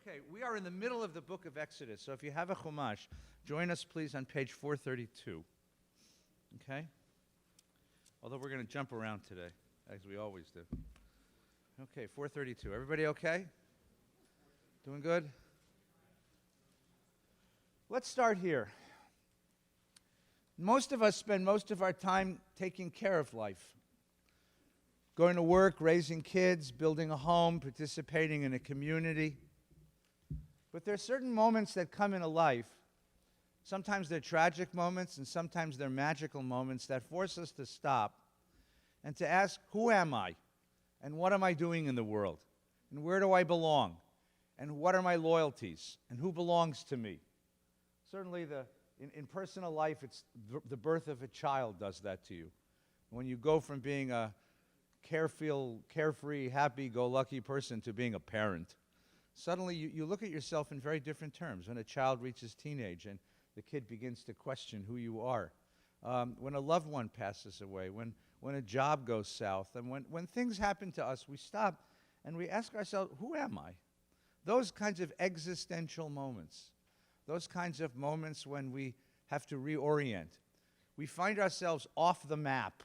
Okay, we are in the middle of the book of Exodus, so if you have a Chumash, join us please on page 432. Okay? Although we're going to jump around today, as we always do. Okay, 432. Everybody okay? Doing good? Let's start here. Most of us spend most of our time taking care of life. Going to work, raising kids, building a home, participating in a community. But there are certain moments that come in a life. Sometimes they're tragic moments, and sometimes they're magical moments that force us to stop and to ask, who am I? And what am I doing in the world? And where do I belong? And what are my loyalties? And who belongs to me? Certainly, in personal life, it's the birth of a child does that to you. When you go from being a carefree, happy-go-lucky person to being a parent, suddenly you look at yourself in very different terms. When a child reaches teenage and the kid begins to question who you are, when a loved one passes away, when a job goes south, and when things happen to us, we stop and we ask ourselves, who am I? Those kinds of existential moments, those kinds of moments when we have to reorient. We find ourselves off the map.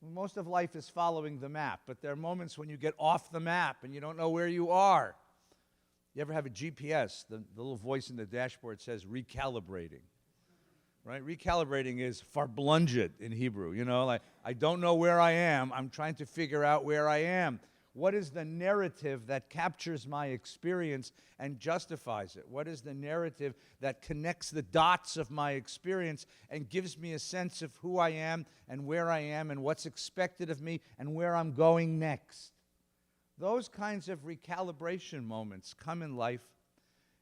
Most of life is following the map, but there are moments when you get off the map and you don't know where you are. You ever have a GPS? The little voice in the dashboard says recalibrating, right? Recalibrating is farblunget in Hebrew. You know, like, I don't know where I am. I'm trying to figure out where I am. What is the narrative that captures my experience and justifies it? What is the narrative that connects the dots of my experience and gives me a sense of who I am and where I am and what's expected of me and where I'm going next? Those kinds of recalibration moments come in life,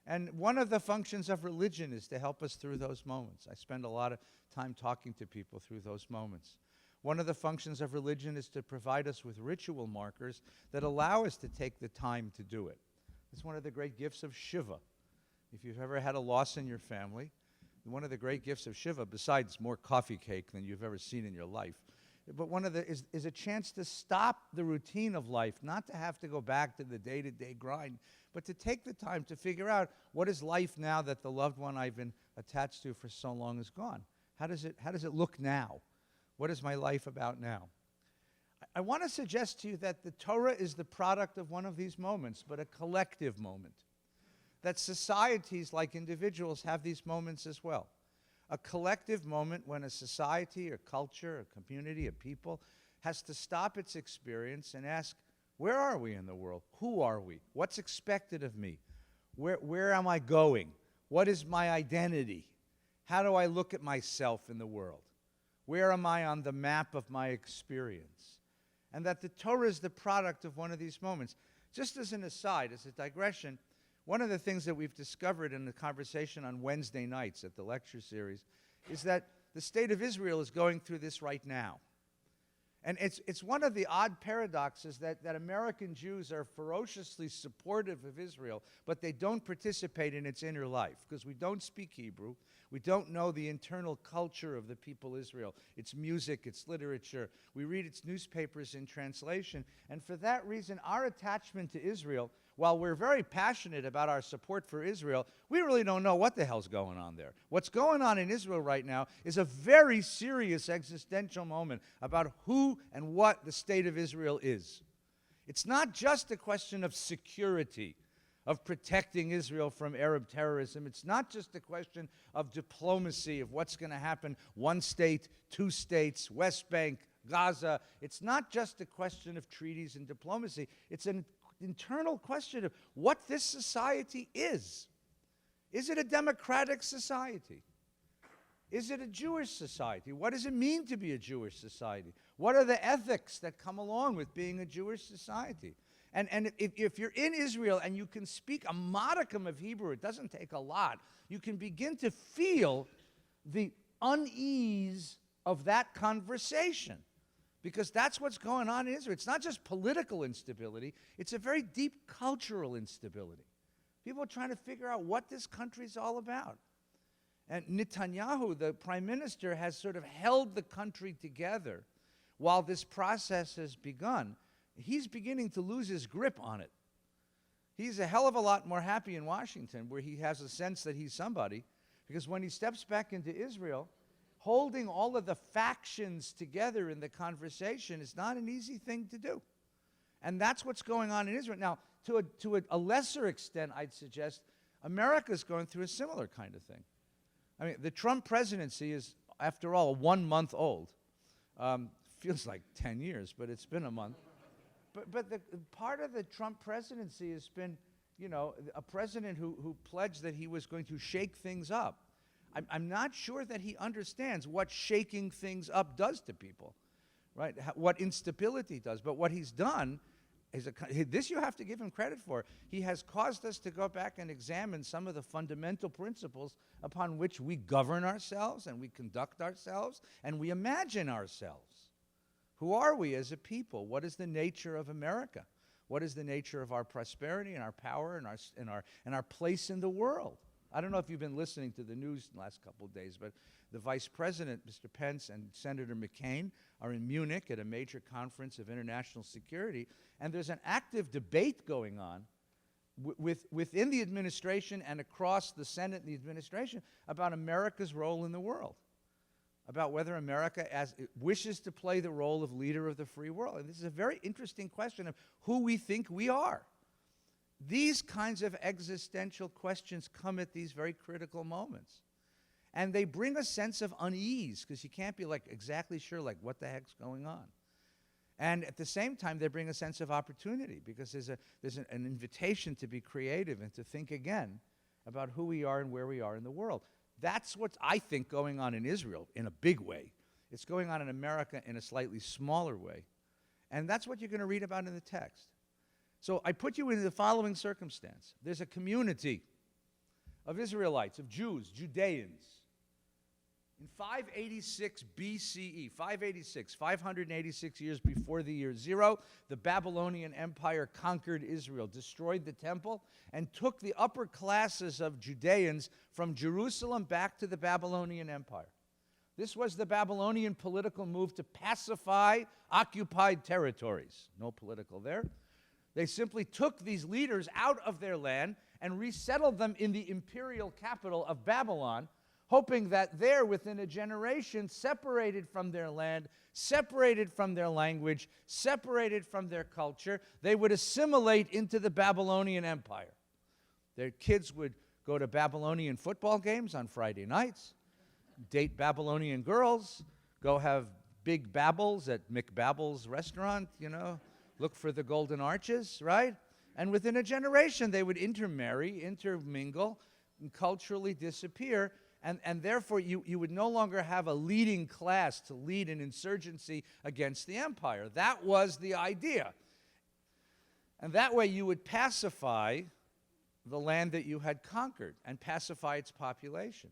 and one of the functions of religion is to help us through those moments. I spend a lot of time talking to people through those moments. One of the functions of religion is to provide us with ritual markers that allow us to take the time to do it. It's one of the great gifts of Shiva. If you've ever had a loss in your family, one of the great gifts of Shiva, besides more coffee cake than you've ever seen in your life, but one of the is a chance to stop the routine of life, not to have to go back to the day-to-day grind, but to take the time to figure out, what is life now that the loved one I've been attached to for so long is gone? How does it look now? What is my life about now? I want to suggest to you that the Torah is the product of one of these moments, but a collective moment. That societies, like individuals, have these moments as well. A collective moment when a society or culture, a community, a people has to stop its experience and ask, where are we in the world? Who are we? What's expected of me? Where am I going? What is my identity? How do I look at myself in the world? Where am I on the map of my experience? And that the Torah is the product of one of these moments. Just as an aside, as a digression, one of the things that we've discovered in the conversation on Wednesday nights at the lecture series is that the state of Israel is going through this right now. And it's one of the odd paradoxes that American Jews are ferociously supportive of Israel, but they don't participate in its inner life, because we don't speak Hebrew. We don't know the internal culture of the people Israel, its music, its literature. We read its newspapers in translation. And for that reason, our attachment to Israel, while we're very passionate about our support for Israel, we really don't know what the hell's going on there. What's going on in Israel right now is a very serious existential moment about who and what the state of Israel is. It's not just a question of security, of protecting Israel from Arab terrorism. It's not just a question of diplomacy, of what's going to happen, one state, two states, West Bank, Gaza. It's not just a question of treaties and diplomacy. It's an internal question of what this society is. Is it a democratic society? Is it a Jewish society? What does it mean to be a Jewish society? What are the ethics that come along with being a Jewish society? And if you're in Israel and you can speak a modicum of Hebrew, it doesn't take a lot, you can begin to feel the unease of that conversation. Because that's what's going on in Israel. It's not just political instability, it's a very deep cultural instability. People are trying to figure out what this country is all about. And Netanyahu, the prime minister, has sort of held the country together while this process has begun. He's beginning to lose his grip on it. he's a hell of a lot more happy in Washington, where he has a sense that he's somebody, because when he steps back into Israel, holding all of the factions together in the conversation is not an easy thing to do. And that's what's going on in Israel. Now, to a lesser extent, I'd suggest, America's going through a similar kind of thing. I mean, the Trump presidency is, after all, 1 month old. Feels like 10 years, but it's been a month. But the part of the Trump presidency has been, a president who pledged that he was going to shake things up. I'm not sure that he understands what shaking things up does to people, right? What instability does. But what he's done is, this you have to give him credit for. He has caused us to go back and examine some of the fundamental principles upon which we govern ourselves and we conduct ourselves and we imagine ourselves. Who are we as a people? What is the nature of America? What is the nature of our prosperity and our power and our place in the world? I don't know if you've been listening to the news in the last couple of days, but the Vice President, Mr. Pence, and Senator McCain are in Munich at a major conference of international security, and there's an active debate going on within the administration and across the Senate and the administration about America's role in the world, about whether America wishes to play the role of leader of the free world. And this is a very interesting question of who we think we are. These kinds of existential questions come at these very critical moments. And they bring a sense of unease, because you can't be exactly sure what the heck's going on. And at the same time, they bring a sense of opportunity, because there's an invitation to be creative and to think again about who we are and where we are in the world. That's what's, I think, going on in Israel in a big way. It's going on in America in a slightly smaller way. And that's what you're going to read about in the text. So I put you in the following circumstance. There's a community of Israelites, of Jews, Judeans. In 586 BCE, 586 years before the year 0, the Babylonian Empire conquered Israel, destroyed the temple, and took the upper classes of Judeans from Jerusalem back to the Babylonian Empire. This was the Babylonian political move to pacify occupied territories. No political there. They simply took these leaders out of their land and resettled them in the imperial capital of Babylon, hoping that there, within a generation, separated from their land, separated from their language, separated from their culture, they would assimilate into the Babylonian Empire. Their kids would go to Babylonian football games on Friday nights, date Babylonian girls, go have big babbles at McBabble's restaurant, look for the golden arches, right? And within a generation, they would intermarry, intermingle, and culturally disappear. And therefore, you would no longer have a leading class to lead an insurgency against the empire. That was the idea. And that way, you would pacify the land that you had conquered and pacify its population.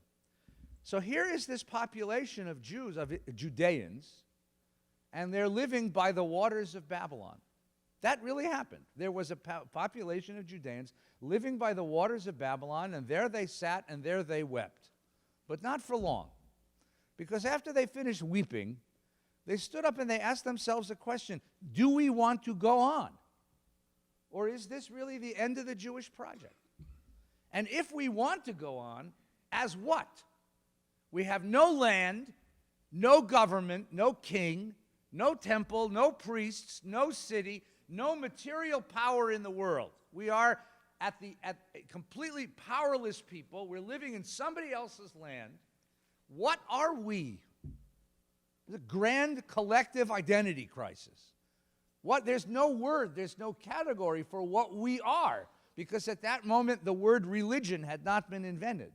So here is this population of Jews, of Judeans, and they're living by the waters of Babylon. That really happened. There was a population of Judeans living by the waters of Babylon, and there they sat and there they wept. But not for long. Because after they finished weeping, they stood up and they asked themselves a question: do we want to go on? Or is this really the end of the Jewish project? And if we want to go on, as what? We have no land, no government, no king, no temple, no priests, no city, no material power in the world. We are at completely powerless people. We're living in somebody else's land. What are we? The grand collective identity crisis. There's no word, there's no category for what we are, because at that moment the word religion had not been invented.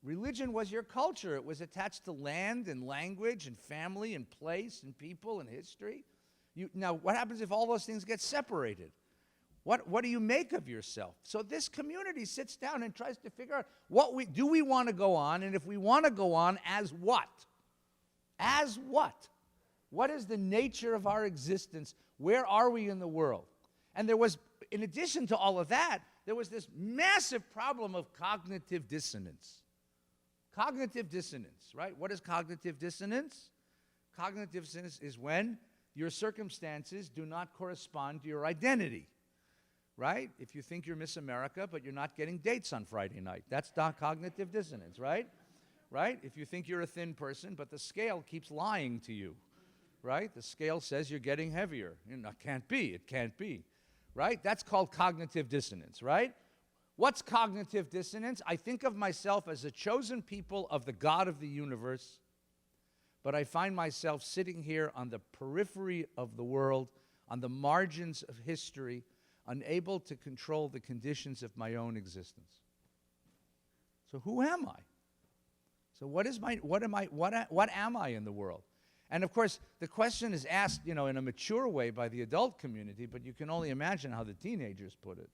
Religion was your culture. It was attached to land and language and family and place and people and history. Now, what happens if all those things get separated? What do you make of yourself? So this community sits down and tries to figure out do we want to go on, and if we want to go on, as what? As what? What is the nature of our existence? Where are we in the world? And there was, in addition to all of that, there was this massive problem of cognitive dissonance. Cognitive dissonance, right? What is cognitive dissonance? Cognitive dissonance is when your circumstances do not correspond to your identity. right? If you think you're Miss America, but you're not getting dates on Friday night. That's cognitive dissonance, right? Right? If you think you're a thin person, but the scale keeps lying to you, right? The scale says you're getting heavier. You know, it can't be. It can't be, right? That's called cognitive dissonance, right? What's cognitive dissonance? I think of myself as a chosen people of the God of the universe, but I find myself sitting here on the periphery of the world, on the margins of history, unable to control the conditions of my own existence. So who am I? So what am I in the world? And of course, the question is asked, in a mature way by the adult community, but you can only imagine how the teenagers put it.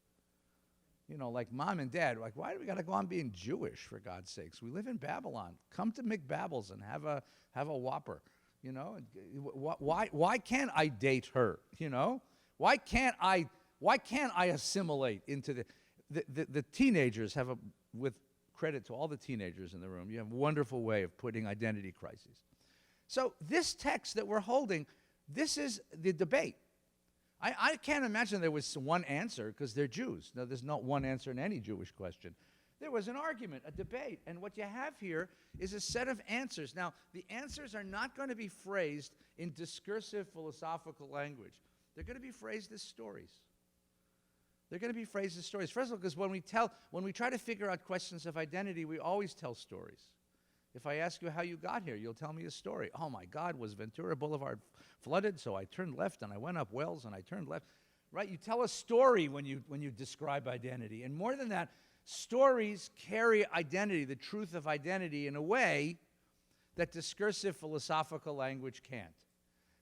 Like mom and dad, like, why do we got to go on being Jewish, for God's sakes? We live in Babylon. Come to McBabbles and have a Whopper. Why can't I date her? Why can't I assimilate into the teenagers have with credit to all the teenagers in the room, you have a wonderful way of putting identity crises. So this text that we're holding, this is the debate. I can't imagine there was one answer, because they're Jews. No, there's not one answer in any Jewish question. There was an argument, a debate, and what you have here is a set of answers. Now, the answers are not going to be phrased in discursive philosophical language. They're going to be phrased as stories. They're going to be phrased as stories. First of all, because when we try to figure out questions of identity, we always tell stories. If I ask you how you got here, you'll tell me a story. Oh my God, was Ventura Boulevard flooded? So I turned left and I went up Wells and I turned left. Right? You tell a story when you describe identity. And more than that, stories carry identity, the truth of identity, in a way that discursive philosophical language can't.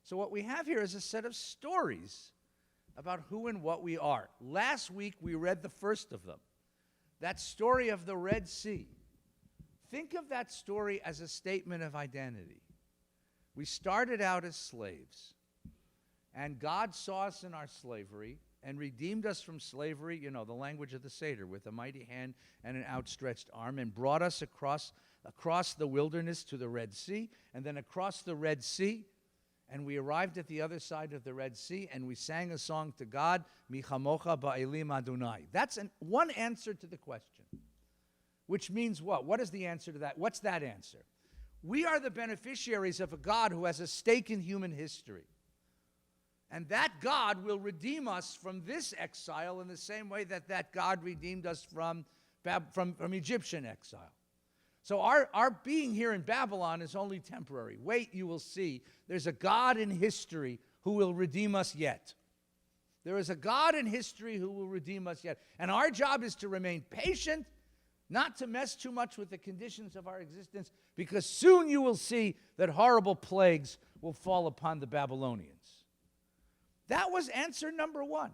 So what we have here is a set of stories about who and what we are. Last week, we read the first of them, that story of the Red Sea. Think of that story as a statement of identity. We started out as slaves, and God saw us in our slavery and redeemed us from slavery, the language of the Seder, with a mighty hand and an outstretched arm, and brought us across the wilderness to the Red Sea, and then across the Red Sea, and we arrived at the other side of the Red Sea, and we sang a song to God, Mi chamocha ba'elim Adonai. That's one answer to the question. Which means what? What is the answer to that? What's that answer? We are the beneficiaries of a God who has a stake in human history. And that God will redeem us from this exile in the same way that God redeemed us from Egyptian exile. So our being here in Babylon is only temporary. Wait, you will see. There's a God in history who will redeem us yet. There is a God in history who will redeem us yet. And our job is to remain patient, not to mess too much with the conditions of our existence, because soon you will see that horrible plagues will fall upon the Babylonians. That was answer number one.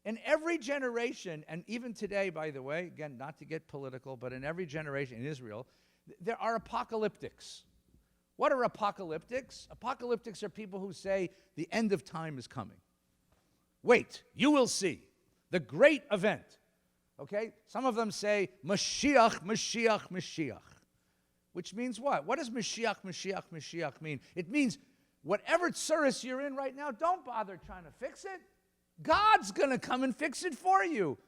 In every generation, and even today, by the way, again, not to get political, but in every generation in Israel, there are apocalyptics. What are apocalyptics? Apocalyptics are people who say the end of time is coming. Wait, you will see the great event. Okay? Some of them say, Mashiach, Mashiach, Mashiach. Which means what? What does Mashiach, Mashiach, Mashiach mean? It means whatever tsuris you're in right now, don't bother trying to fix it. God's going to come and fix it for you.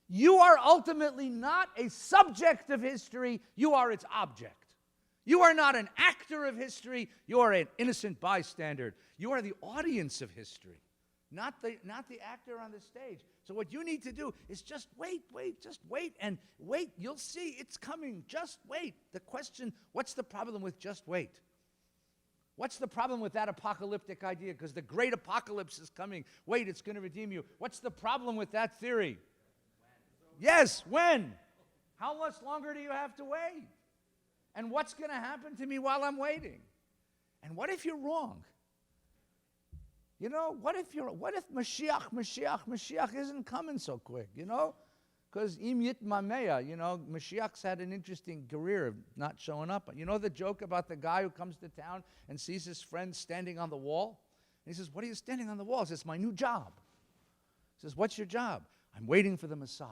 You are ultimately not a subject of history. You are its object. You are not an actor of history. You are an innocent bystander. You are the audience of history, not the actor on the stage. So what you need to do is just wait, and wait. You'll see it's coming. Just wait. The question, what's the problem with just wait? What's the problem with that apocalyptic idea? Because the great apocalypse is coming. Wait, it's going to redeem you. What's the problem with that theory? Yes, when? How much longer do you have to wait? And what's going to happen to me while I'm waiting? And what if you're wrong? What if Mashiach isn't coming so quick, Because im yitmameya, Mashiach's had an interesting career of not showing up. You know the joke about the guy who comes to town and sees his friend standing on the wall? And he says, what are you standing on the wall? He says, it's my new job. He says, what's your job? I'm waiting for the Messiah.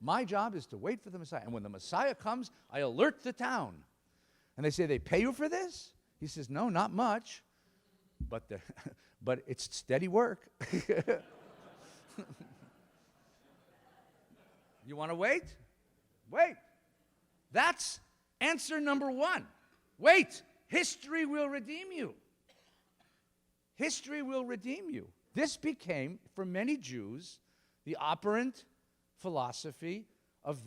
My job is to wait for the Messiah. And when the Messiah comes, I alert the town. And they say, they pay you for this? He says, no, not much. But it's steady work. You want to wait? Wait. That's answer number one. Wait. History will redeem you. History will redeem you. This became, for many Jews, the operant philosophy of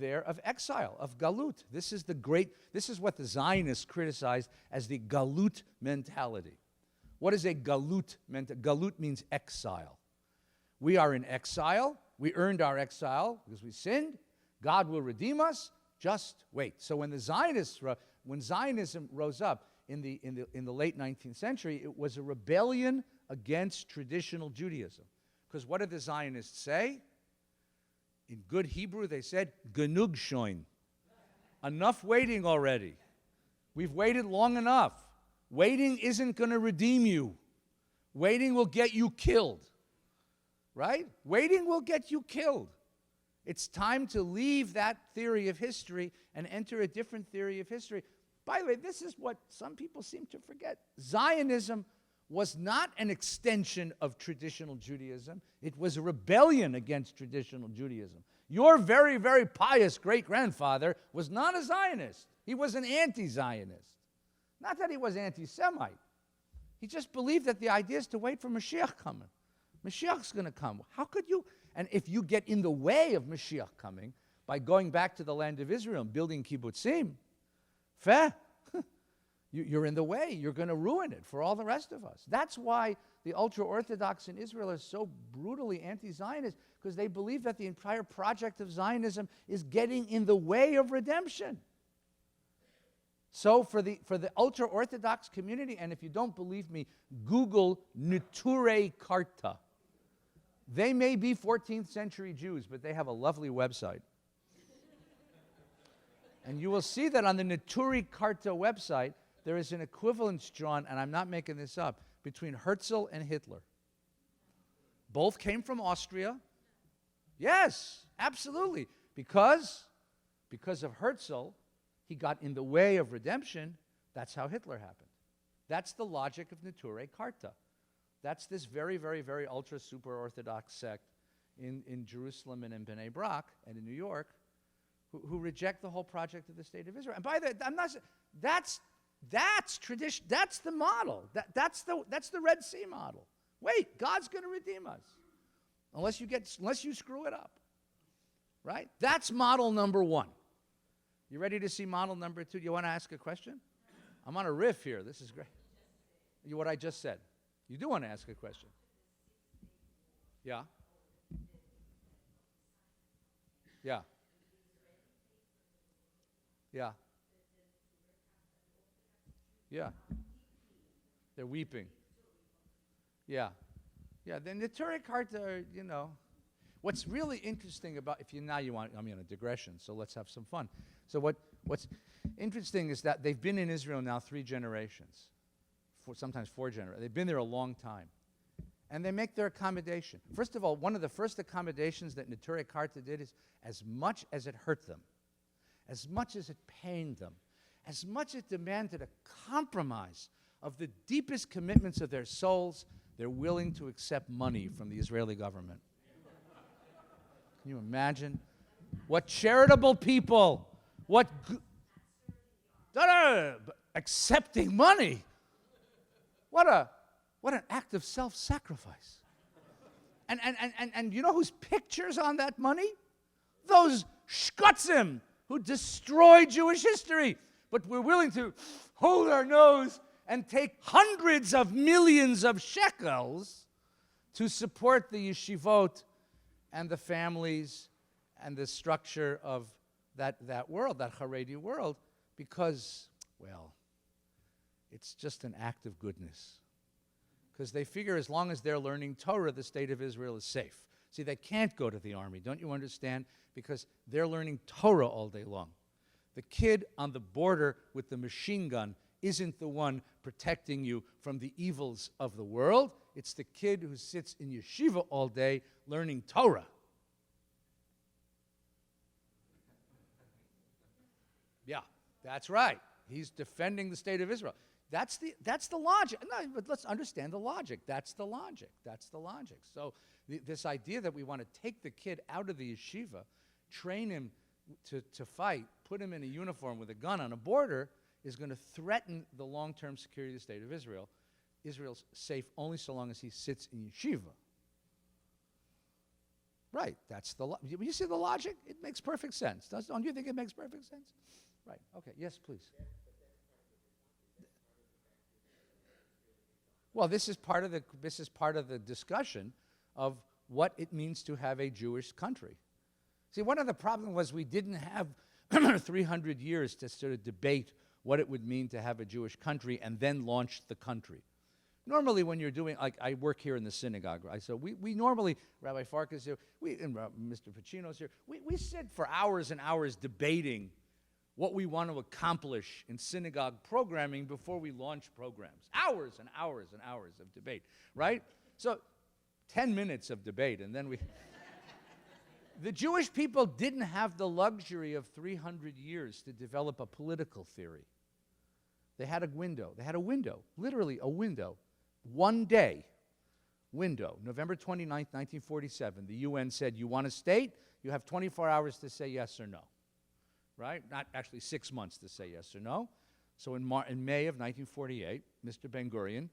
exile, of galut. This is what the Zionists criticized as the galut mentality. What is a galut mentality? Galut means exile. We are in exile. We earned our exile because we sinned. God will redeem us. Just wait. So when Zionism rose up in the late 19th century, it was a rebellion against traditional Judaism. Because what did the Zionists say? In good Hebrew, they said, genug shoin. Enough waiting already. We've waited long enough. Waiting isn't going to redeem you. Waiting will get you killed. Right? Waiting will get you killed. It's time to leave that theory of history and enter a different theory of history. By the way, this is what some people seem to forget. Zionism was not an extension of traditional Judaism. It was a rebellion against traditional Judaism. Your very, very pious great-grandfather was not a Zionist. He was an anti-Zionist. Not that he was anti-Semite. He just believed that the idea is to wait for Mashiach coming. Mashiach's going to come. How could you? And if you get in the way of Mashiach coming by going back to the land of Israel and building kibbutzim, you're in the way. You're going to ruin it for all the rest of us. That's why the ultra-Orthodox in Israel are so brutally anti-Zionist, because they believe that the entire project of Zionism is getting in the way of redemption. So for the ultra-Orthodox community, and if you don't believe me, Google Neturei Karta. They may be 14th century Jews, but they have a lovely website. And you will see that on the Neturei Karta website, there is an equivalence drawn, and I'm not making this up, between Herzl and Hitler. Both came from Austria. Yes, absolutely. Because of Herzl, he got in the way of redemption. That's how Hitler happened. That's the logic of Neturei Karta. That's this very, very, very ultra super Orthodox sect in Jerusalem and in Bnei Brak and in New York who reject the whole project of the state of Israel. And by the way, I'm not saying that's tradition. That's the model. That's the Red Sea model. Wait, God's going to redeem us unless you screw it up, right? That's model number one. You ready to see model number two? You want to ask a question? I'm on a riff here. This is great. What I just said. You do want to ask a question. Yeah. Yeah. Yeah. Yeah. They're weeping. Yeah. Yeah. The Neturei Karta, what's really interesting about, I'm on a digression, so let's have some fun. So what's interesting is that they've been in Israel now 3 generations, sometimes 4 generations. They've been there a long time. And they make their accommodation. First of all, one of the first accommodations that Neturei Karta did is, as much as it hurt them, as much as it pained them, as much as it demanded a compromise of the deepest commitments of their souls, they're willing to accept money from the Israeli government. Can you imagine? What charitable people, accepting money. What an act of self-sacrifice. And you know whose picture's on that money? Those shkutzim who destroy Jewish history. But we're willing to hold our nose and take hundreds of millions of shekels to support the yeshivot and the families and the structure of that world, that Haredi world, because, well, it's just an act of goodness. Because they figure as long as they're learning Torah, the state of Israel is safe. See, they can't go to the army, don't you understand? Because they're learning Torah all day long. The kid on the border with the machine gun isn't the one protecting you from the evils of the world. It's the kid who sits in yeshiva all day learning Torah. Yeah, that's right. He's defending the state of Israel. That's the logic. No, but let's understand the logic. That's the logic. So this idea that we want to take the kid out of the yeshiva, train him to fight, put him in a uniform with a gun on a border, is going to threaten the long-term security of the state of Israel. Israel's safe only so long as he sits in yeshiva. Right, you see the logic? It makes perfect sense. Don't you think it makes perfect sense? Right, okay, yes, please. Well, this is part of the discussion of what it means to have a Jewish country. See, one of the problems was we didn't have 300 years to sort of debate what it would mean to have a Jewish country and then launch the country. Normally when you're doing, like I work here in the synagogue, right? So we normally, Rabbi Farkas here, and Mr. Pacino's here, we sit for hours and hours debating what we want to accomplish in synagogue programming before we launch programs. Hours and hours and hours of debate, right? So 10 minutes of debate, and then we... The Jewish people didn't have the luxury of 300 years to develop a political theory. They had a window, literally a window. One day window, November 29th, 1947, the UN said, you want a state? You have 24 hours to say yes or no, right? Not actually 6 months to say yes or no. So in May of 1948, Mr. Ben-Gurion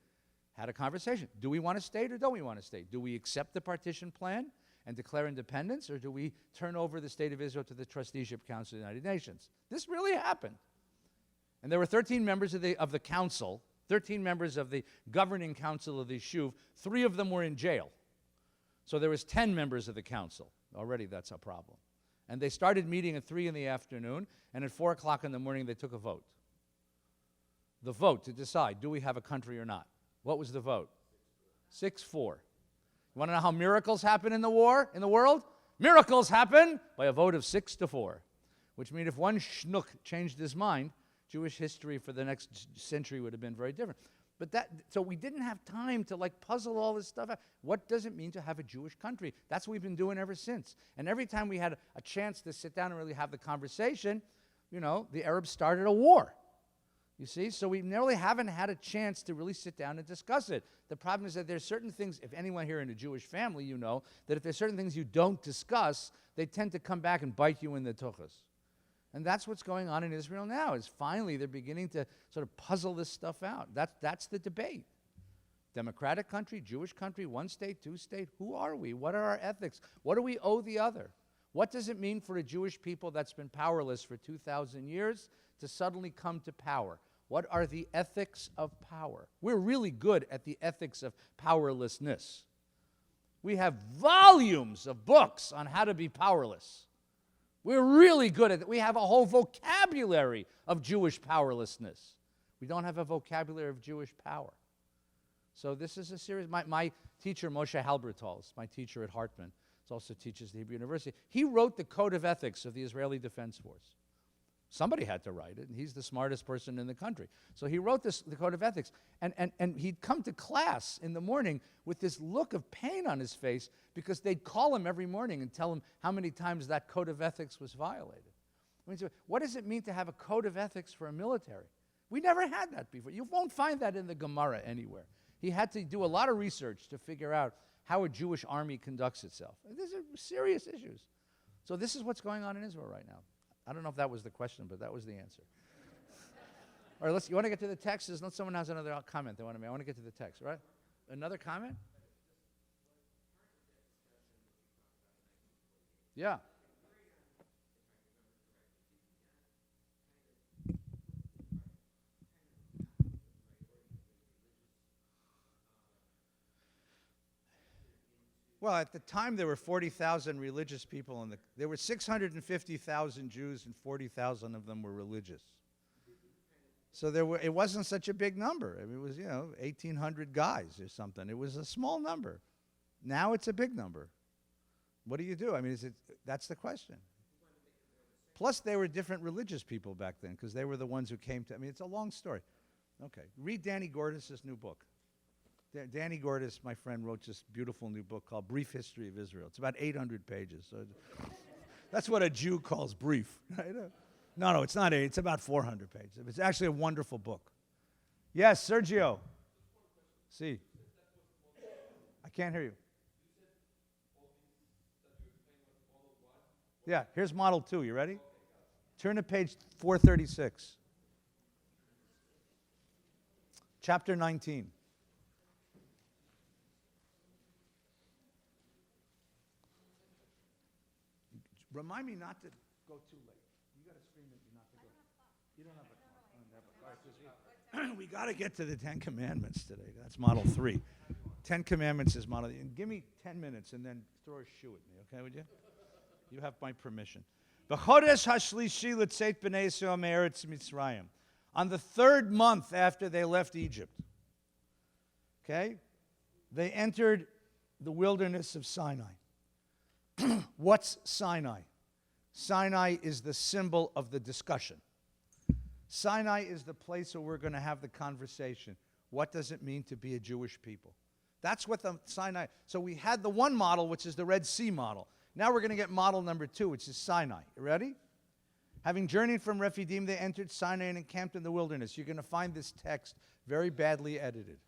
had a conversation. Do we want a state or don't we want a state? Do we accept the partition plan and declare independence, or do we turn over the state of Israel to the Trusteeship Council of the United Nations? This really happened. And there were 13 members of the council, 13 members of the governing council of the Yishuv. 3 of them were in jail. So there was 10 members of the council. Already that's a problem. And they started meeting at 3 in the afternoon, and at 4 o'clock in the morning they took a vote. The vote to decide, do we have a country or not? What was the vote? 6-4. You want to know how miracles happen in the world? Miracles happen by a vote of 6-4, which means if one schnook changed his mind, Jewish history for the next century would have been very different. So we didn't have time to puzzle all this stuff out. What does it mean to have a Jewish country? That's what we've been doing ever since. And every time we had a chance to sit down and really have the conversation, the Arabs started a war. You see, so we really haven't had a chance to really sit down and discuss it. The problem is that there's certain things, if anyone here in a Jewish family, that if there's certain things you don't discuss, they tend to come back and bite you in the tuchus. And that's what's going on in Israel now, is finally they're beginning to sort of puzzle this stuff out. That's the debate. Democratic country, Jewish country, 1 state, 2 state, who are we? What are our ethics? What do we owe the other? What does it mean for a Jewish people that's been powerless for 2,000 years to suddenly come to power? What are the ethics of power? We're really good at the ethics of powerlessness. We have volumes of books on how to be powerless. We're really good at it. We have a whole vocabulary of Jewish powerlessness. We don't have a vocabulary of Jewish power. So this is a serious... My teacher, Moshe Halbertal, is my teacher at Hartman. He also teaches at the Hebrew University. He wrote the Code of Ethics of the Israeli Defense Force. Somebody had to write it, and he's the smartest person in the country. So he wrote the Code of Ethics, and he'd come to class in the morning with this look of pain on his face because they'd call him every morning and tell him how many times that Code of Ethics was violated. What does it mean to have a Code of Ethics for a military? We never had that before. You won't find that in the Gemara anywhere. He had to do a lot of research to figure out how a Jewish army conducts itself. These are serious issues. So this is what's going on in Israel right now. I don't know if that was the question, but that was the answer. All right, you want to get to the text? Unless someone has another comment they want to make. I want to get to the text, right? Another comment? Yeah. Well, at the time, there were 40,000 religious people. There were 650,000 Jews, and 40,000 of them were religious. So it wasn't such a big number. I mean, it was, 1,800 guys or something. It was a small number. Now it's a big number. What do you do? I mean, that's the question. Plus, they were different religious people back then because they were the ones who came to... I mean, it's a long story. Okay. Read Danny Gordis' new book. Danny Gordis, my friend, wrote this beautiful new book called Brief History of Israel. It's about 800 pages. So that's what a Jew calls brief. Right? No, it's not 8. It's about 400 pages. It's actually a wonderful book. Yes, Sergio. See. I can't hear you. Yeah, here's model 2. You ready? Turn to page 436. Chapter 19. Remind me not to go too late. You got to scream at me not to go. You don't have a clock. All right, we got to get to the 10 Commandments today. That's model 3. 10 Commandments is model. And give me 10 minutes and then throw a shoe at me, okay, would you? You have my permission. B'chodesh hashlishi l'tzeit b'nei Yisrael me'eretz Mitzrayim. On the 3rd month after they left Egypt, okay, they entered the wilderness of Sinai. What's Sinai? Sinai is the symbol of the discussion. Sinai is the place where we're going to have the conversation. What does it mean to be a Jewish people? That's what the Sinai. So we had the one model, which is the Red Sea model. Now we're going to get model number 2, which is Sinai. You ready? Having journeyed from Rephidim, they entered Sinai and encamped in the wilderness. You're going to find this text very badly edited.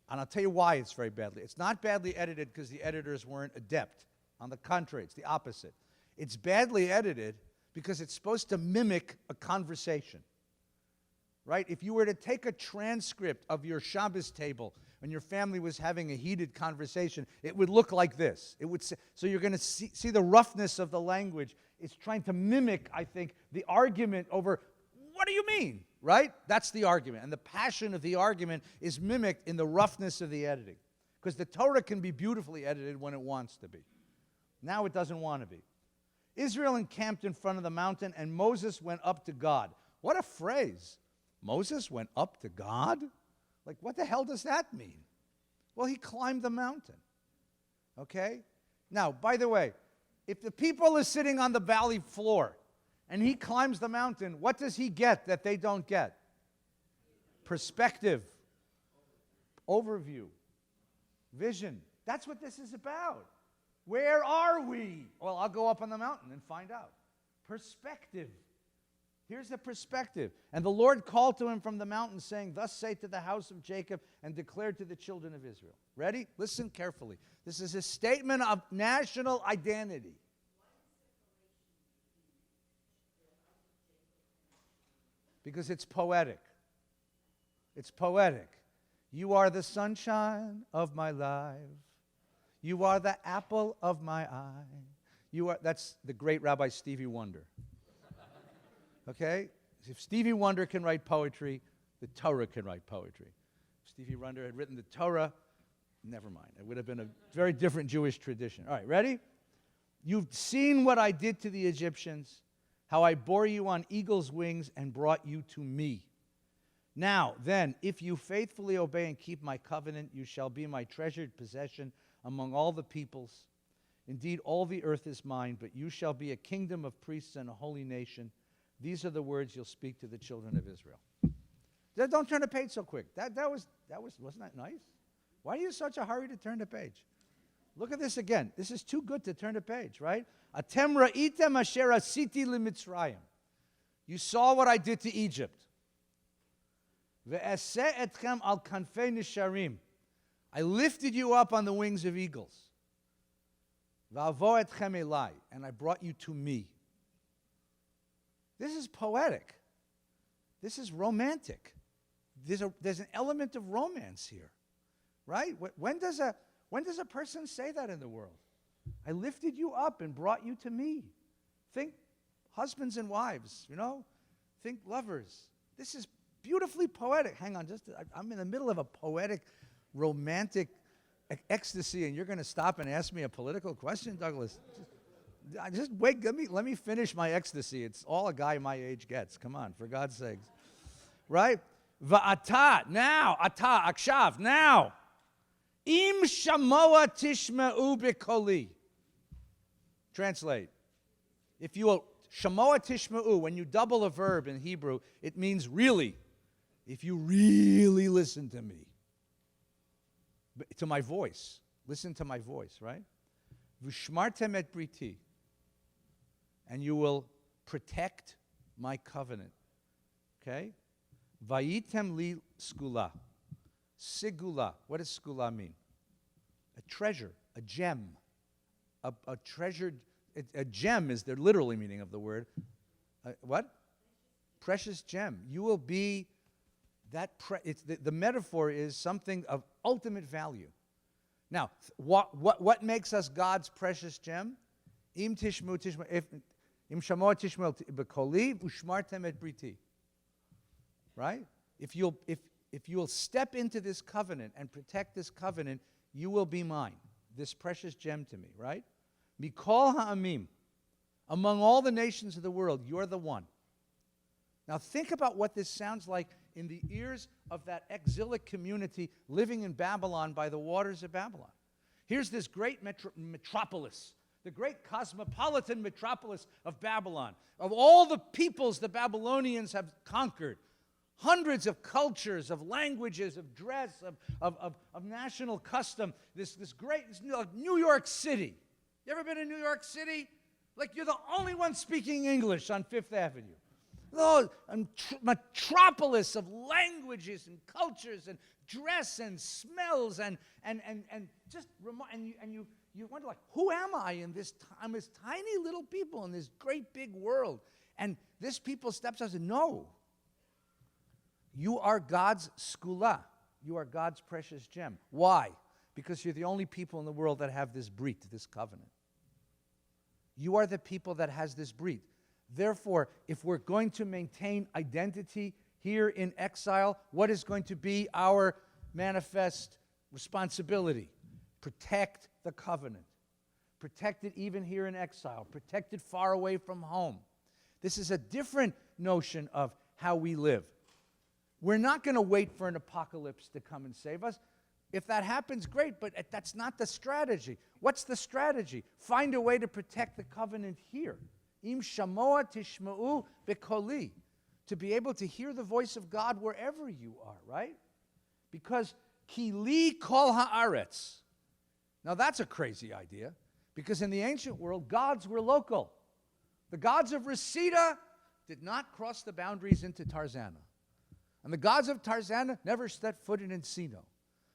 And I'll tell you why it's very badly. It's not badly edited because the editors weren't adept. On the contrary, it's the opposite. It's badly edited because it's supposed to mimic a conversation. Right? If you were to take a transcript of your Shabbos table when your family was having a heated conversation, it would look like this. It would say, so you're going to see the roughness of the language. It's trying to mimic, I think, the argument over, what do you mean? Right? That's the argument. And the passion of the argument is mimicked in the roughness of the editing. Because the Torah can be beautifully edited when it wants to be. Now it doesn't want to be. Israel encamped in front of the mountain, and Moses went up to God. What a phrase. Moses went up to God? Like, what the hell does that mean? Well, he climbed the mountain. Okay? Now, by the way, if the people are sitting on the valley floor and he climbs the mountain, what does he get that they don't get? Perspective, overview, vision. That's what this is about. Where are we? Well, I'll go up on the mountain and find out. Perspective. Here's the perspective. And the Lord called to him from the mountain, saying, thus say to the house of Jacob, and declared to the children of Israel. Ready? Listen carefully. This is a statement of national identity. Because it's poetic. It's poetic. You are the sunshine of my life. You are the apple of my eye. That's the great Rabbi Stevie Wonder. Okay? If Stevie Wonder can write poetry, the Torah can write poetry. If Stevie Wonder had written the Torah, never mind. It would have been a very different Jewish tradition. All right, ready? You've seen what I did to the Egyptians, how I bore you on eagle's wings and brought you to me. Now, then, if you faithfully obey and keep my covenant, you shall be my treasured possession among all the peoples. Indeed, all the earth is mine, but you shall be a kingdom of priests and a holy nation. These are the words you'll speak to the children of Israel. Don't turn the page so quick. Wasn't that nice? Why are you in such a hurry to turn the page? Look at this again. This is too good to turn the page, right? Atem ra'item asher asiti limitzrayim. You saw what I did to Egypt. Ve'aseh etchem al kanfei nisharim. I lifted you up on the wings of eagles. Va'avo etchem elai. And I brought you to me. This is poetic. This is romantic. There's an element of romance here, right? When does a person say that in the world? I lifted you up and brought you to me. Think husbands and wives, Think lovers. This is beautifully poetic. Hang on, I'm in the middle of a poetic, romantic ecstasy, and you're going to stop and ask me a political question, Douglas? Just wait, let me finish my ecstasy. It's all a guy my age gets. Come on, for God's sakes. Right? Va'ata, now, akshav, now. Im shamoa tishma'u b'koli. Translate. If you shamoa tishma'u, when you double a verb in Hebrew, it means really. If you really listen to me. To my voice. Listen to my voice, right? V'shmartem et briti. And you will protect my covenant. Okay? Vayitem li skula. Sigula. What does skula mean? A treasure, a gem. A treasured, a gem is the literal meaning of the word. What? Precious gem. You will be that, the metaphor is something of ultimate value. Now, what makes us God's precious gem? Im tishmu tishmu, im shamoa tishmu b'koli ushmartem et briti. Right? If you'll step into this covenant and protect this covenant, you will be mine, this precious gem to me, right? Mikol ha'amim, among all the nations of the world, you're the one. Now think about what this sounds like in the ears of that exilic community living in Babylon by the waters of Babylon. Here's this great metropolis, the great cosmopolitan metropolis of Babylon. Of all the peoples the Babylonians have conquered, hundreds of cultures, of languages, of dress, of national custom, this great New York City. You ever been in New York City? Like you're the only one speaking English on Fifth Avenue. Oh, a metropolis of languages and cultures and dress and smells and you wonder, like, who am I in this? I'm this tiny little people in this great big world. And this people steps up and says, no, you are God's skula. You are God's precious gem. Why? Because you're the only people in the world that have this brit, this covenant. You are the people that has this brit. Therefore, if we're going to maintain identity here in exile, what is going to be our manifest responsibility? Protect the covenant. Protect it even here in exile. Protect it far away from home. This is a different notion of how we live. We're not going to wait for an apocalypse to come and save us. If that happens, great, but that's not the strategy. What's the strategy? Find a way to protect the covenant here. Im shamoa tishma'u bekoli. To be able to hear the voice of God wherever you are, right? Because ki li kol haaretz. Now that's a crazy idea, because in the ancient world, gods were local. The gods of Reseda did not cross the boundaries into Tarzana. And the gods of Tarzana never stepped foot in Encino.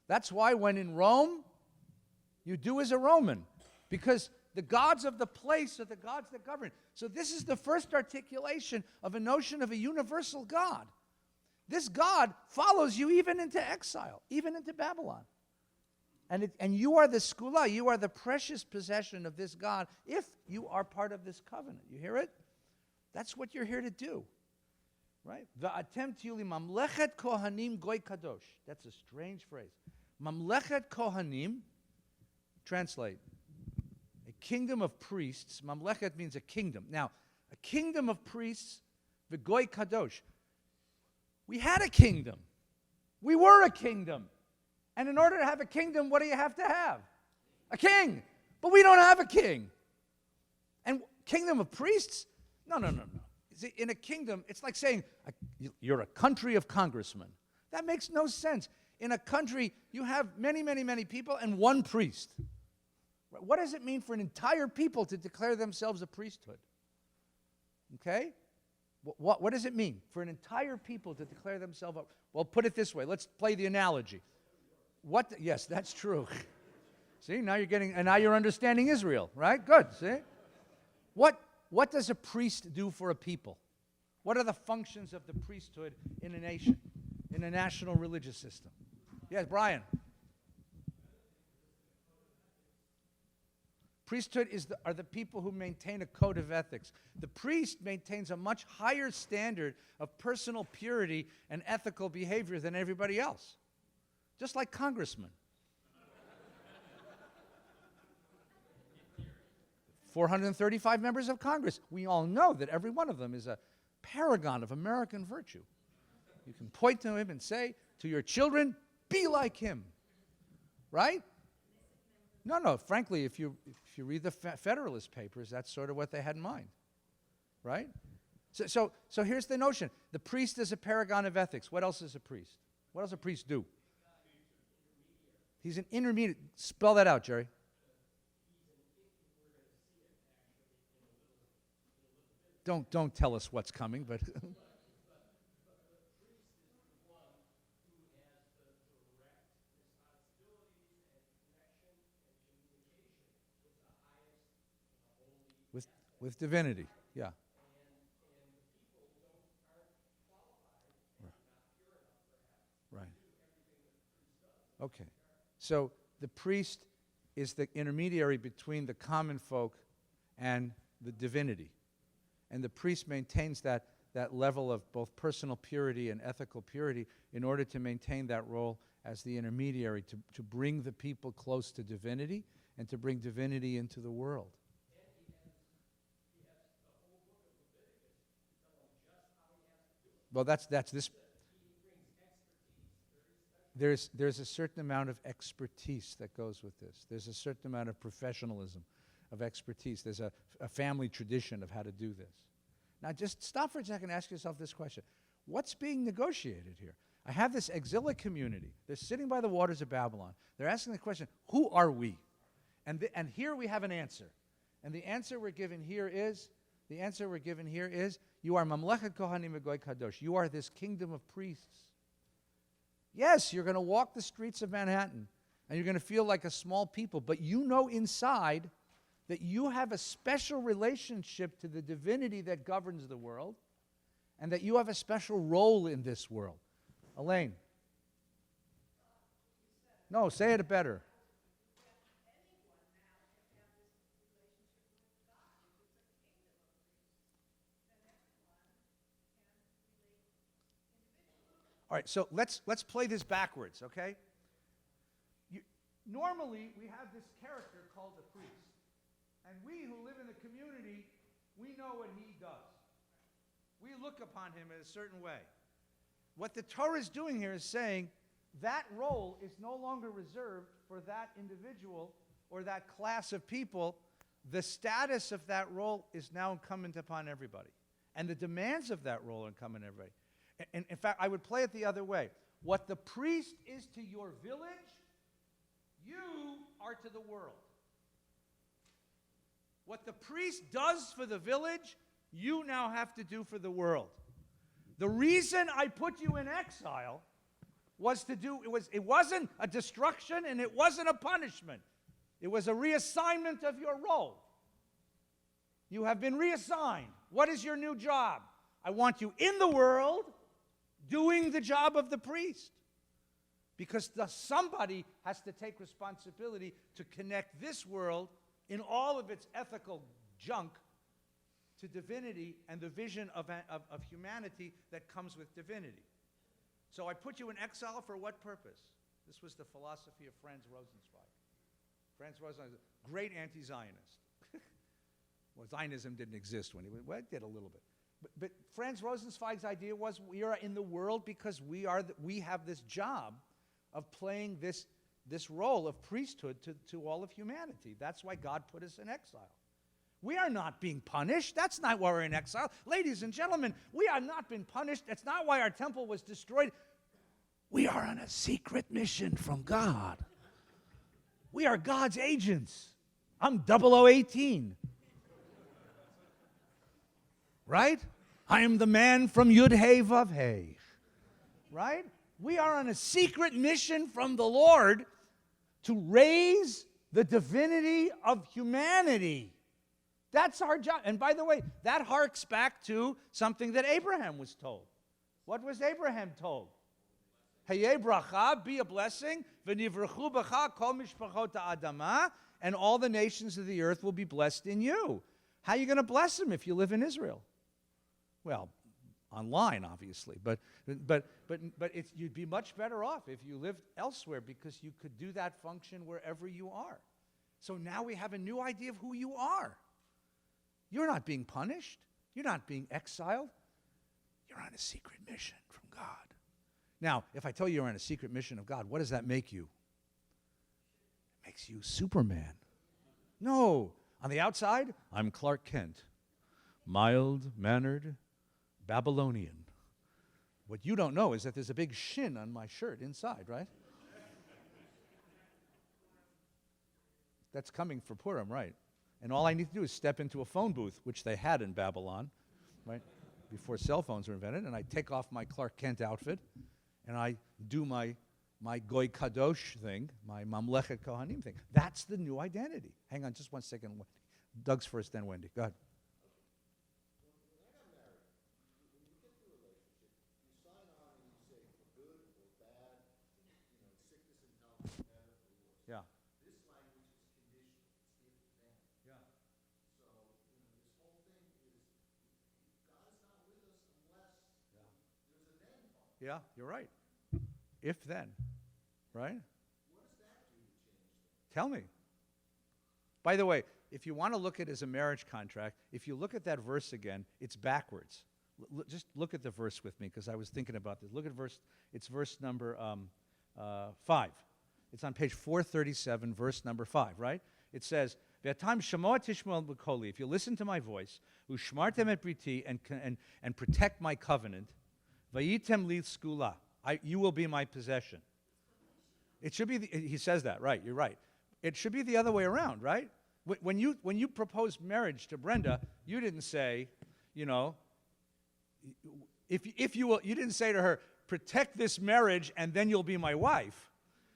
That's why when in Rome, you do as a Roman, because the gods of the place are the gods that govern. So this is the first articulation of a notion of a universal God. This God follows you even into exile, even into Babylon. And you are the skula, you are the precious possession of this God if you are part of this covenant. You hear it? That's what you're here to do. Right? Va'atem tiyuli mamlechet kohanim goy kadosh. That's a strange phrase. Mamlechet kohanim, translate, a kingdom of priests. Mamlechet means a kingdom. Now, a kingdom of priests, v'goy kadosh. We had a kingdom. We were a kingdom. And in order to have a kingdom, what do you have to have? A king. But we don't have a king. And kingdom of priests? No. See, in a kingdom, it's like saying you're a country of congressmen. That makes no sense. In a country, you have many, many, many people and one priest. What does it mean for an entire people to declare themselves a priesthood? Okay? What does it mean for an entire people to declare themselves a... Well, put it this way. Let's play the analogy. Yes, that's true. See, now you're understanding Israel, right? Good, see? What does a priest do for a people? What are the functions of the priesthood in a nation, in a national religious system? Yes, Brian. Priesthood are the people who maintain a code of ethics. The priest maintains a much higher standard of personal purity and ethical behavior than everybody else. Just like congressmen. 435 members of Congress. We all know that every one of them is a paragon of American virtue. You can point to him and say to your children, be like him. Right? No. Frankly, if you read the Federalist Papers, that's sort of what they had in mind. Right? So here's the notion. The priest is a paragon of ethics. What else is a priest? What does a priest do? He's an intermediate. Spell that out, Jerry. Don't tell us what's coming, but With divinity, yeah. Right. Okay. So the priest is the intermediary between the common folk and the divinity. And the priest maintains that level of both personal purity and ethical purity in order to maintain that role as the intermediary, to bring the people close to divinity and to bring divinity into the world. Well, that's this. There's a certain amount of expertise that goes with this. There's a certain amount of professionalism, of expertise. There's a family tradition of how to do this. Now, just stop for a second and ask yourself this question. What's being negotiated here? I have this exilic community. They're sitting by the waters of Babylon. They're asking the question, who are we? And here we have an answer. And the answer we're given here is, you are Mamlechet Kohanim V'Goy Kadosh. You are this kingdom of priests. Yes, you're going to walk the streets of Manhattan, and you're going to feel like a small people, but you know inside that you have a special relationship to the divinity that governs the world, and that you have a special role in this world. Elaine. No, say it better. All right, so let's play this backwards, okay? Normally, we have this character called the priest. And we who live in the community, we know what he does. We look upon him in a certain way. What the Torah is doing here is saying that role is no longer reserved for that individual or that class of people. The status of that role is now incumbent upon everybody. And the demands of that role are incumbent on everybody. And in fact, I would play it the other way. What the priest is to your village, you are to the world. What the priest does for the village, you now have to do for the world. The reason I put you in exile was it wasn't a destruction and it wasn't a punishment. It was a reassignment of your role. You have been reassigned. What is your new job? I want you in the world doing the job of the priest. Because somebody has to take responsibility to connect this world in all of its ethical junk to divinity and the vision of humanity that comes with divinity. So I put you in exile for what purpose? This was the philosophy of Franz Rosenzweig. Franz Rosenzweig was a great anti-Zionist. Well, Zionism didn't exist when he was, well, it did a little bit. But Franz Rosenzweig's idea was we are in the world because we have this job of playing this role of priesthood to all of humanity. That's why God put us in exile. We are not being punished. That's not why we're in exile. Ladies and gentlemen, we have not been punished. That's not why our temple was destroyed. We are on a secret mission from God. We are God's agents. I'm 0018. Right? I am the man from Yud Hey Vav Hey. Right? We are on a secret mission from the Lord to raise the divinity of humanity. That's our job. And by the way, that harks back to something that Abraham was told. What was Abraham told? Hayeh bracha, be a blessing, v'nivrechu b'cha kol mishpachot ha'adama, and all the nations of the earth will be blessed in you. How are you going to bless them if you live in Israel? Well, online, obviously, but you'd be much better off if you lived elsewhere because you could do that function wherever you are. So now we have a new idea of who you are. You're not being punished. You're not being exiled. You're on a secret mission from God. Now, if I tell you you're on a secret mission of God, what does that make you? It makes you Superman. No. On the outside, I'm Clark Kent. Mild-mannered Babylonian. What you don't know is that there's a big shin on my shirt inside, right? That's coming for Purim, right? And all I need to do is step into a phone booth, which they had in Babylon, right, before cell phones were invented, and I take off my Clark Kent outfit, and I do my Goy Kadosh thing, my Mamlechet Kohanim thing. That's the new identity. Hang on just one second. Doug's first, then Wendy. Go ahead. Yeah. This language is conditional. It's if then. Yeah. So, this whole thing is God's not with us unless there's a then part. Yeah, you're right. If then, right? What does that do to change things? Tell me. By the way, if you want to look at it as a marriage contract, if you look at that verse again, it's backwards. Just look at the verse with me, because I was thinking about this. Look at it's verse number 5. It's on page 437, verse number 5, right? It says, if you listen to my voice, ushmartem et briti, and protect my covenant, vayitem li skula, you will be my possession. It should be, he says that, right, you're right. It should be the other way around, right? When you proposed marriage to Brenda, you didn't say, if you will, you didn't say to her, protect this marriage and then you'll be my wife.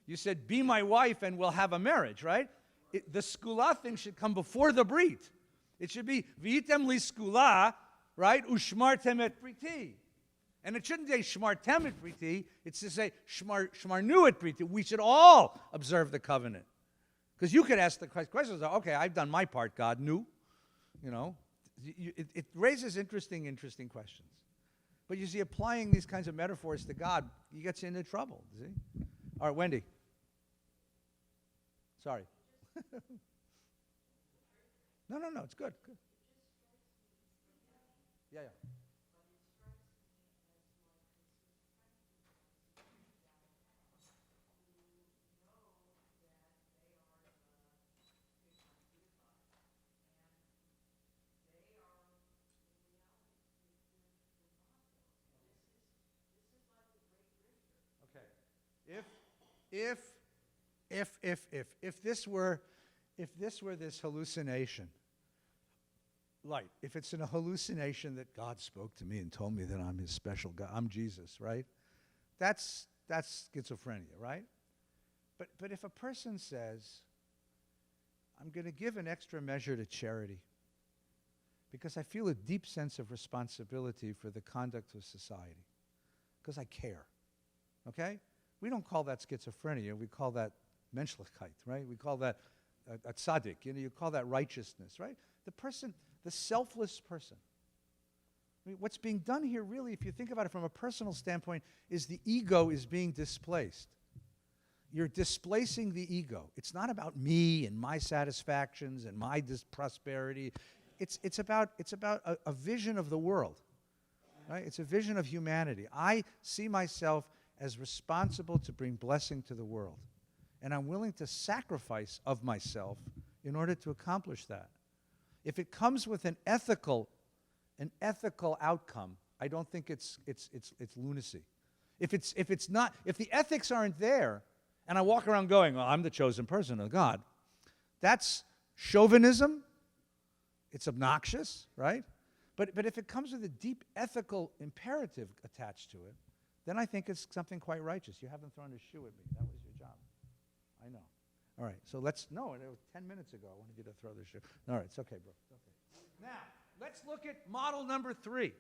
You said, be my wife and we'll have a marriage, right? The skula thing should come before the brit. It should be, v'item li skula, right? Ushmartem et briti. And it shouldn't say shmartem et briti. It's to say shmarnu et briti. We should all observe the covenant. Because you could ask the questions, okay, I've done my part, God, nu. It raises interesting questions. But you see, applying these kinds of metaphors to God, you get you into trouble, see? All right, Wendy. Sorry. No, it's good. Yeah. If this were this hallucination, light, if it's in a hallucination that God spoke to me and told me that I'm his special God, I'm Jesus, right? That's schizophrenia, right? But if a person says, I'm going to give an extra measure to charity because I feel a deep sense of responsibility for the conduct of society, because I care, okay? We don't call that schizophrenia. We call that Mental Kite, right? We call that a tzaddik. You call that righteousness, right? The selfless person. I mean, what's being done here really, if you think about it from a personal standpoint, is the ego is being displaced. You're displacing the ego. It's not about me and my satisfactions and my prosperity. It's about a vision of the world, right? It's a vision of humanity. I see myself as responsible to bring blessing to the world. And I'm willing to sacrifice of myself in order to accomplish that. If it comes with an ethical outcome, I don't think it's lunacy. If the ethics aren't there, and I walk around going, well, I'm the chosen person of God, that's chauvinism. It's obnoxious, right? But if it comes with a deep ethical imperative attached to it, then I think it's something quite righteous. You haven't thrown a shoe at me. That was your job. I know. All right, so it was 10 minutes ago. I wanted you to throw the shoe. All right, it's okay, bro. It's okay. Now, let's look at model number 3.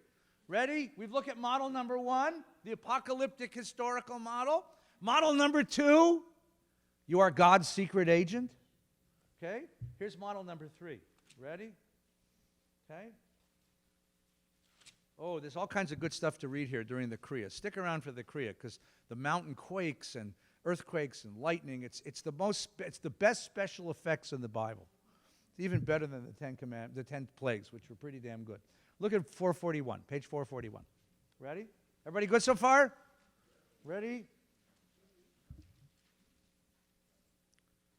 Ready? We've looked at model number 1, the apocalyptic historical model. Model number 2, you are God's secret agent. Okay? Here's model number 3. Ready? Okay? Oh, there's all kinds of good stuff to read here during the Kriya. Stick around for the Kriya, because the mountain quakes and earthquakes and lightning, it's the best special effects in the Bible. It's even better than the 10 plagues, which were pretty damn good. Look at 441, page 441. Ready? Everybody good so far? Ready?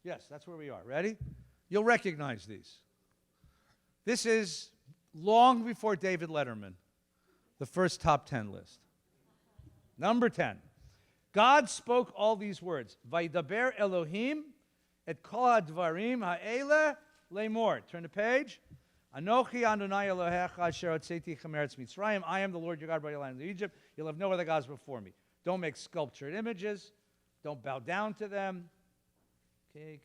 Yes, that's where we are. Ready? You'll recognize these. This is long before David Letterman, the first top 10 list. Number 10. God spoke all these words. Vaydaber Elohim et kol hadvarim ha'ele lemor. Turn the page. Anochi Adonai Elohecha asher hotzeitichem me'eretz Mitzrayim. I am the Lord your God by the land of Egypt. You'll have no other gods before me. Don't make sculptured images. Don't bow down to them. Okay.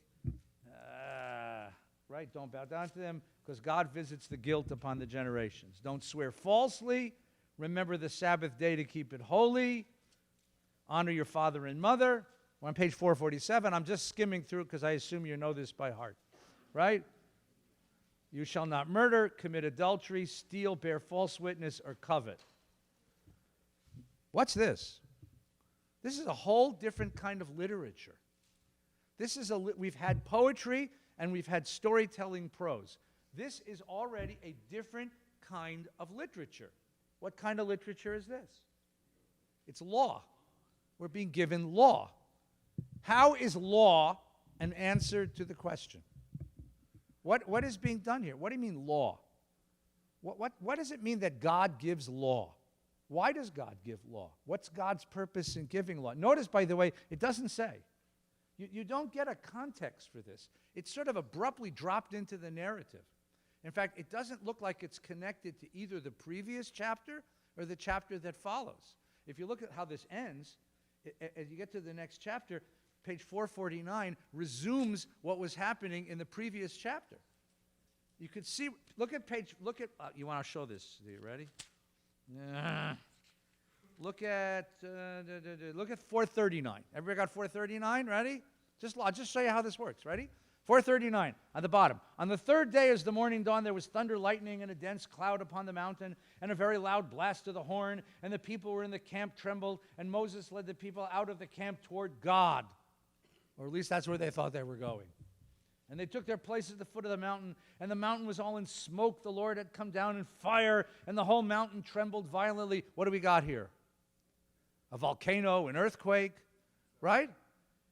right? Don't bow down to them, because God visits the guilt upon the generations. Don't swear falsely. Remember the Sabbath day to keep it holy. Honor your father and mother. We're on page 447. I'm just skimming through because I assume you know this by heart, right? You shall not murder, commit adultery, steal, bear false witness, or covet. What's this? This is a whole different kind of literature. We've had poetry and we've had storytelling prose. This is already a different kind of literature. What kind of literature is this? It's law. We're being given law. How is law an answer to the question? What is being done here? What do you mean law? What does it mean that God gives law? Why does God give law? What's God's purpose in giving law? Notice, by the way, it doesn't say. You don't get a context for this. It's sort of abruptly dropped into the narrative. In fact, it doesn't look like it's connected to either the previous chapter or the chapter that follows. If you look at how this ends, as you get to the next chapter, page 449 resumes what was happening in the previous chapter. You could see, you want to show this, are you ready? Look at 439. Everybody got 439, ready? I'll just show you how this works, ready? 439, on the bottom. On the third day as the morning dawned, there was thunder, lightning, and a dense cloud upon the mountain, and a very loud blast of the horn, and the people were in the camp trembled, and Moses led the people out of the camp toward God. Or at least that's where they thought they were going. And they took their place at the foot of the mountain, and the mountain was all in smoke. The Lord had come down in fire, and the whole mountain trembled violently. What do we got here? A volcano, an earthquake, right?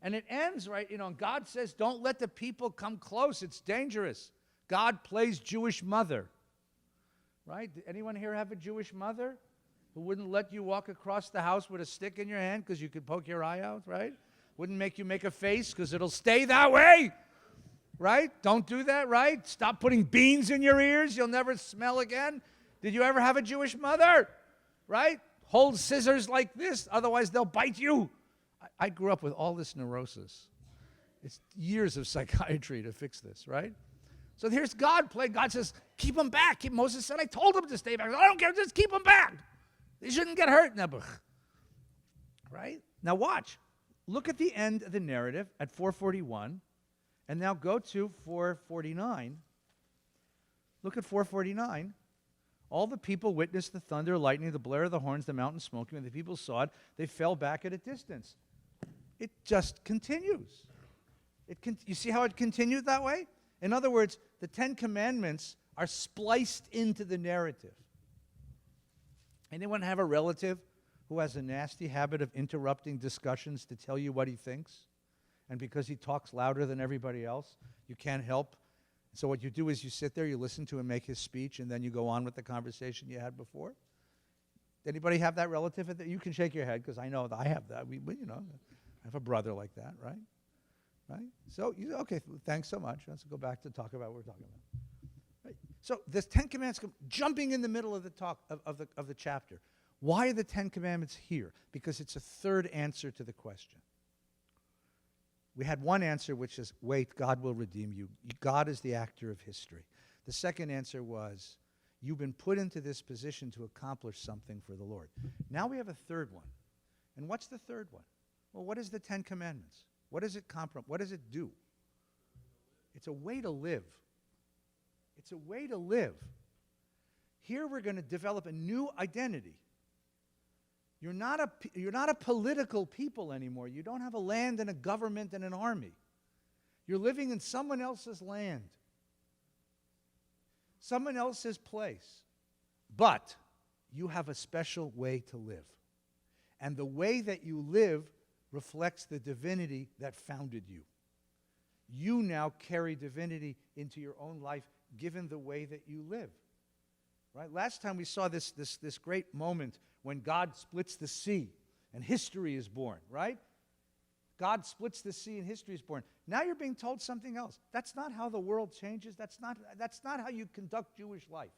And it ends, right? And God says, don't let the people come close. It's dangerous. God plays Jewish mother, right? Anyone here have a Jewish mother who wouldn't let you walk across the house with a stick in your hand because you could poke your eye out, right? Wouldn't make you make a face because it'll stay that way, right? Don't do that, right? Stop putting beans in your ears. You'll never smell again. Did you ever have a Jewish mother, right? Hold scissors like this, otherwise they'll bite you. I grew up with all this neurosis. It's years of psychiatry to fix this, right? So here's God playing. God says, keep them back. Moses said, I told them to stay back. I don't care, just keep them back. They shouldn't get hurt, Nebuch. Right? Now watch. Look at the end of the narrative at 441, and now go to 449. Look at 449. All the people witnessed the thunder, lightning, the blare of the horns, the mountain smoking. When the people saw it, they fell back at a distance. It just continues. You see how it continued that way? In other words, the Ten Commandments are spliced into the narrative. Anyone have a relative who has a nasty habit of interrupting discussions to tell you what he thinks? And because he talks louder than everybody else, you can't help. So what you do is you sit there, you listen to him make his speech, and then you go on with the conversation you had before. Anybody have that relative? You can shake your head because I know that I have that. I have a brother like that, right? Right? So, okay, thanks so much. Let's go back to talk about what we're talking about. Right? So the Ten Commandments come jumping in the middle of the talk of the chapter. Why are the Ten Commandments here? Because it's a third answer to the question. We had one answer, which is, wait, God will redeem you. God is the actor of history. The second answer was, you've been put into this position to accomplish something for the Lord. Now we have a third one. And what's the third one? Well, what is the Ten Commandments? What does it what does it do? It's a way to live. It's a way to live. Here we're going to develop a new identity. You're not a political people anymore. You don't have a land and a government and an army. You're living in someone else's land, someone else's place. But you have a special way to live. And the way that you live reflects the divinity that founded you. You now carry divinity into your own life, given the way that you live. Right? Last time we saw this great moment when God splits the sea and history is born, right? God splits the sea and history is born. Now you're being told something else. That's not how the world changes. That's not how you conduct Jewish life.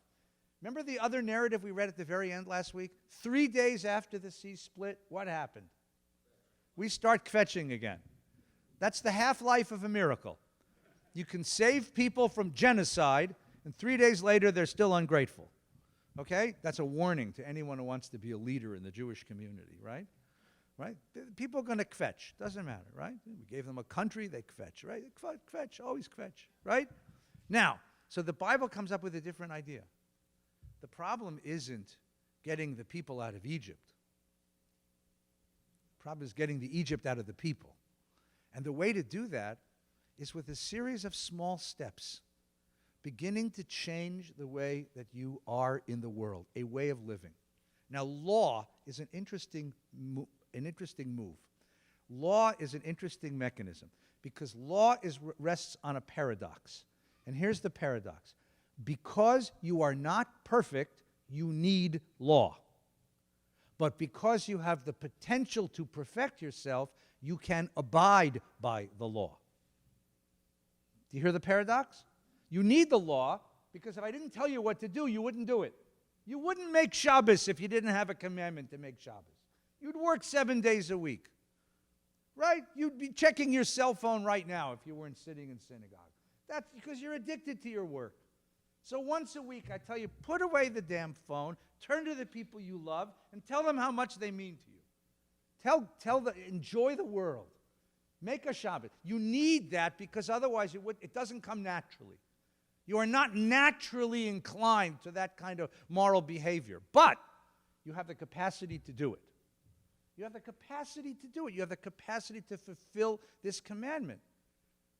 Remember the other narrative we read at the very end last week? 3 days after the sea split, what happened? We start kvetching again. That's the half-life of a miracle. You can save people from genocide, and 3 days later they're still ungrateful. Okay? That's a warning to anyone who wants to be a leader in the Jewish community, right? Right? People are going to kvetch. Doesn't matter, right? We gave them a country, they kvetch, right? Kvetch, always kvetch, right? Now, so the Bible comes up with a different idea. The problem isn't getting the people out of Egypt. The problem is getting the Egypt out of the people. And the way to do that is with a series of small steps, beginning to change the way that you are in the world, a way of living. Now, law is an interesting move. Law is an interesting mechanism because law rests on a paradox. And here's the paradox. Because you are not perfect, you need law. But because you have the potential to perfect yourself, you can abide by the law. Do you hear the paradox? You need the law because if I didn't tell you what to do, you wouldn't do it. You wouldn't make Shabbos if you didn't have a commandment to make Shabbos. You'd work 7 days a week, right? You'd be checking your cell phone right now if you weren't sitting in synagogue. That's because you're addicted to your work. So once a week, I tell you, put away the damn phone, turn to the people you love, and tell them how much they mean to you. Enjoy the world. Make a Shabbat. You need that because otherwise it doesn't come naturally. You are not naturally inclined to that kind of moral behavior, but you have the capacity to do it. You have the capacity to do it. You have the capacity to fulfill this commandment.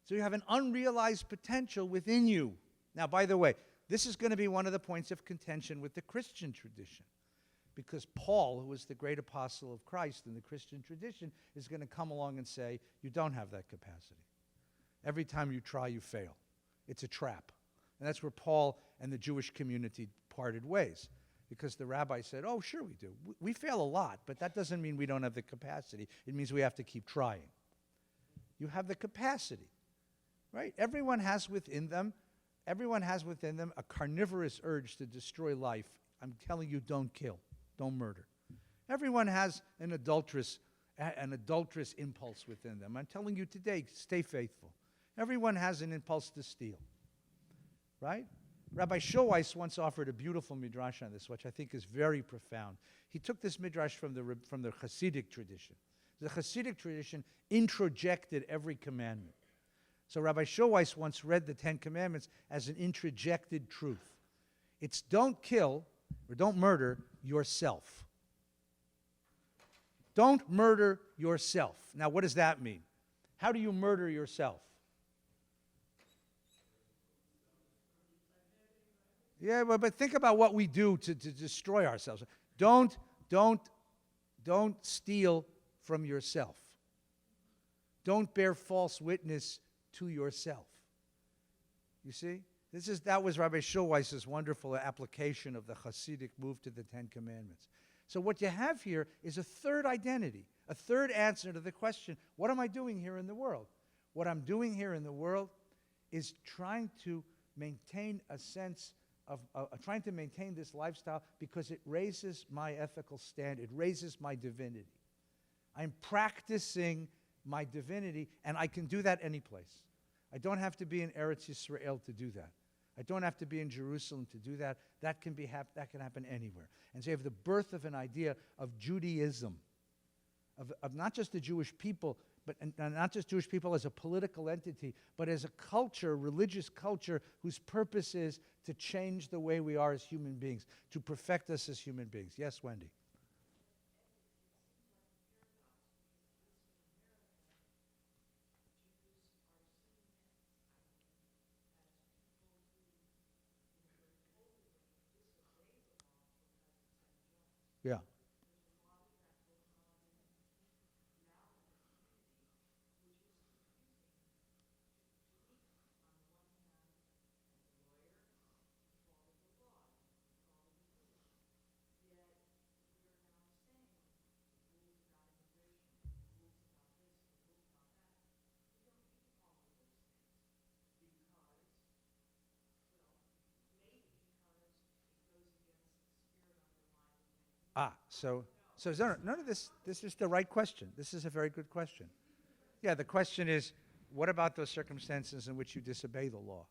So you have an unrealized potential within you. Now, by the way, this is going to be one of the points of contention with the Christian tradition. Because Paul, who was the great apostle of Christ in the Christian tradition, is going to come along and say, you don't have that capacity. Every time you try, you fail. It's a trap. And that's where Paul and the Jewish community parted ways. Because the rabbi said, oh, sure we do. We fail a lot, but that doesn't mean we don't have the capacity. It means we have to keep trying. You have the capacity, right? Everyone has within them a carnivorous urge to destroy life. I'm telling you, don't kill. Don't murder. Everyone has an adulterous impulse within them. I'm telling you today, stay faithful. Everyone has an impulse to steal, right? Rabbi Schulweis once offered a beautiful midrash on this, which I think is very profound. He took this midrash from the Hasidic tradition. The Hasidic tradition introjected every commandment. So Rabbi Schulweis once read the Ten Commandments as an introjected truth. It's don't kill or don't murder yourself. Don't murder yourself. Now, what does that mean? How do you murder yourself? Yeah, but think about what we do to destroy ourselves. Don't steal from yourself. Don't bear false witness to yourself. You see? That was Rabbi Schulweis's wonderful application of the Hasidic move to the Ten Commandments. So what you have here is a third identity, a third answer to the question, what am I doing here in the world? What I'm doing here in the world is trying to maintain a sense of trying to maintain this lifestyle because it raises my ethical standard, it raises my divinity. I'm practicing my divinity, and I can do that any place. I don't have to be in Eretz Yisrael to do that. I don't have to be in Jerusalem to do that. That can happen anywhere. And so you have the birth of an idea of Judaism, of not just the Jewish people, but not just Jewish people as a political entity, but as a culture, religious culture, whose purpose is to change the way we are as human beings, to perfect us as human beings. Yes, Wendy? Yeah. So none of this is the right question. This is a very good question. Yeah, the question is, what about those circumstances in which you disobey the law?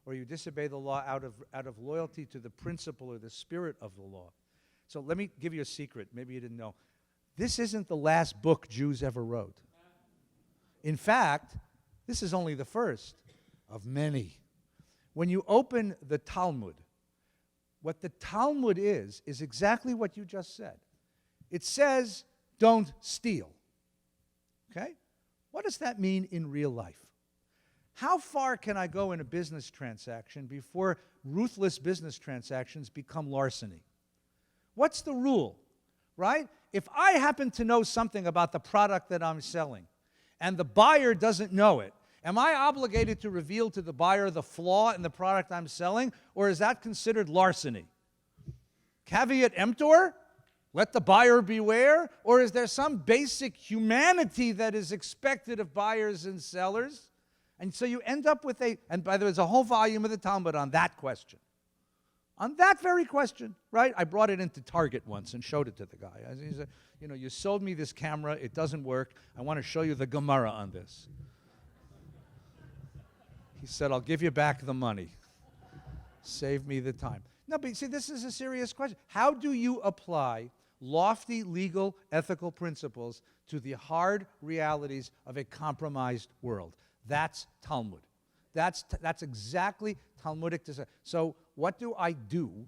Or you disobey the law out of loyalty to the principle or the spirit of the law? So let me give you a secret. Maybe you didn't know. This isn't the last book Jews ever wrote. In fact, this is only the first of many. When you open the Talmud, what the Talmud is exactly what you just said. It says, don't steal. Okay? What does that mean in real life? How far can I go in a business transaction before ruthless business transactions become larceny? What's the rule, right? If I happen to know something about the product that I'm selling and the buyer doesn't know it, am I obligated to reveal to the buyer the flaw in the product I'm selling, or is that considered larceny? Caveat emptor? Let the buyer beware? Or is there some basic humanity that is expected of buyers and sellers? And so you end up with and by the way, there's a whole volume of the Talmud on that question. On that very question, right? I brought it into Target once and showed it to the guy. He said, you sold me this camera. It doesn't work. I want to show you the Gemara on this. He said, I'll give you back the money. Save me the time. No, but see, this is a serious question. How do you apply lofty legal, ethical principles to the hard realities of a compromised world? That's Talmud. That's exactly Talmudic design. So what do I do